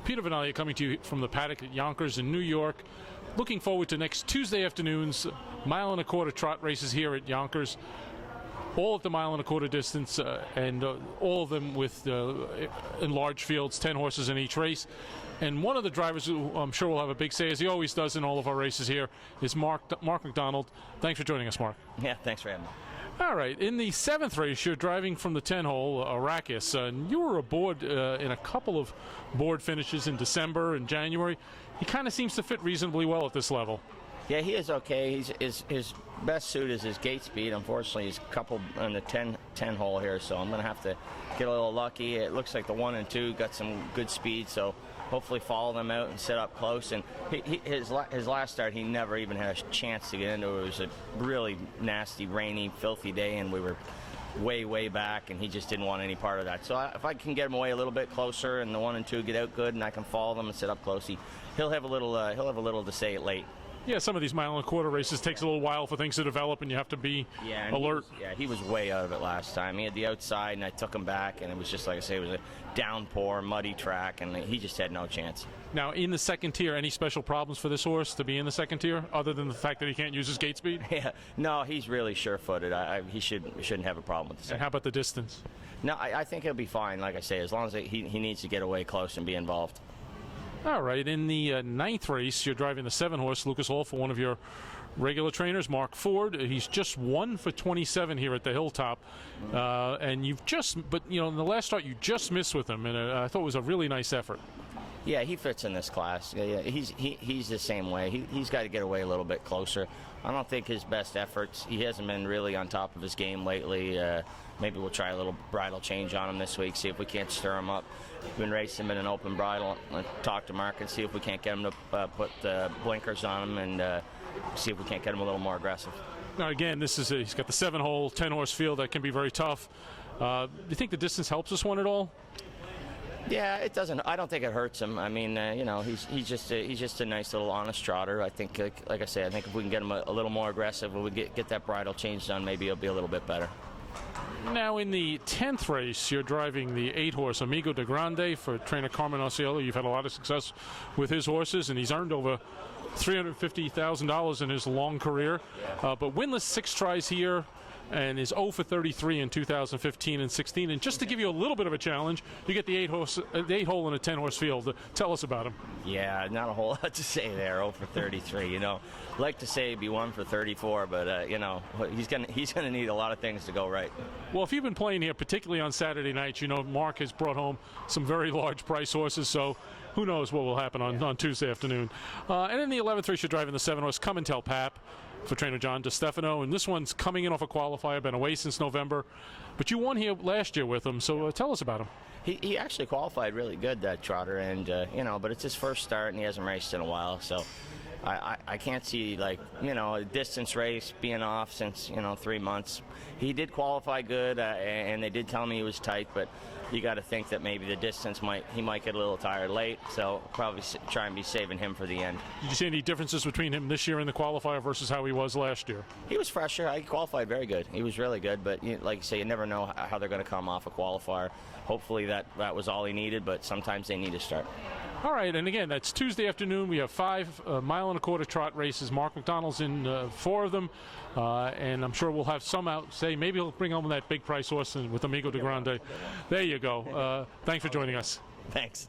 Peter Vanalia coming to you from the paddock at Yonkers in New York. Looking forward to next Tuesday afternoon's 1.25 mile trot races here at Yonkers. All of the 1.25 mile distance, and all of them with in large fields, 10 horses in each race. And one of the drivers who I'm sure will have a big say, as he always does in all of our races here, is Mark MacDonald. Thanks for joining us, Mark. Yeah, thanks for having me. All right, in the 7th race, you're driving from the 10-hole, Arrakis, and you were aboard in a couple of board finishes in December and January. He kind of seems to fit reasonably well at this level. Yeah, he is okay. His best suit is his gate speed. Unfortunately, he's a couple on the 10 hole here, so I'm going to have to get a little lucky. It looks like the 1 and 2 got some good speed, so hopefully follow them out and sit up close. And his last start, he never even had a chance to get into it. It was a really nasty, rainy, filthy day, and we were way back, and he just didn't want any part of that. So if I can get him away a little bit closer, and the 1 and 2 get out good, and I can follow them and sit up close, he'll have a little to say late. Yeah, some of these 1.25 mile races takes a little while for things to develop, and you have to be alert. He was way out of it last time. He had the outside, and I took him back, and it was just, like I say, it was a downpour, muddy track, and he just had no chance. Now, in the 2nd tier, any special problems for this horse to be in the 2nd tier, other than the fact that he can't use his gate speed? Yeah, no, he's really sure-footed. He shouldn't have a problem with the 2nd. And how about the distance? No, I think he'll be fine, like I say, as long as he needs to get away close and be involved. All right, in the 9th race, you're driving the 7-horse Lucas Hall for one of your regular trainers, Mark Ford. He's just 1 for 27 here at the Hilltop, and in the last start you just missed with him, and I thought it was a really nice effort. Yeah, he fits in this class. Yeah, he's the same way. He's got to get away a little bit closer. I don't think his best efforts. He hasn't been really on top of his game lately. Maybe we'll try a little bridle change on him this week, see if we can't stir him up. We've been racing him in an open bridle. Talk to Mark and see if we can't get him to put blinkers on him, and see if we can't get him a little more aggressive. Now again, he's got the 7-hole, 10-horse field that can be very tough. Do you think the distance helps this one at all? Yeah, it doesn't. I don't think it hurts him. I mean, he's just a nice little honest trotter. I think, like I say, I think if we can get him a little more aggressive, when we get that bridle changed on, maybe he'll be a little bit better. Now in the 10th race, you're driving the 8-horse Amigo de Grande for trainer Carmen Osceola. You've had a lot of success with his horses, and he's earned over $350,000 in his long career. But winless 6 tries here, and is 0 for 33 in 2015 and 16. And just to give you a little bit of a challenge, you get the 8-hole in a 10-horse field. Tell us about him. Yeah, not a whole lot to say there. 0 for 33. Like to say he'd be 1 for 34, but he's gonna need a lot of things to go right. Well, if you've been playing here, particularly on Saturday nights, Mark has brought home some very large price horses. So who knows what will happen on Tuesday afternoon. And in the 11th race, you're driving the 7-horse Come and Tell Pap for trainer John DeStefano, and this one's coming in off a qualifier, been away since November, but you won here last year with him, so tell us about him. He actually qualified really good, that trotter, and but it's his first start and he hasn't raced in a while, so I can't see a distance race being off since 3 months. He did qualify good, and they did tell me he was tight, but you got to think that maybe the distance he might get a little tired late, so probably try and be saving him for the end. Did you see any differences between him this year in the qualifier versus how he was last year? He was fresher. He qualified very good. He was really good, but like you say, you never know how they're going to come off a qualifier. Hopefully that was all he needed, but sometimes they need to start. All right, and again, that's Tuesday afternoon. We have 5 1.25 mile trot races. Mark MacDonald's in 4 of them, and I'm sure we'll have some out. Say maybe he'll bring home that big price horse with Amigo de Grande. There you go. Thanks for joining us. Thanks.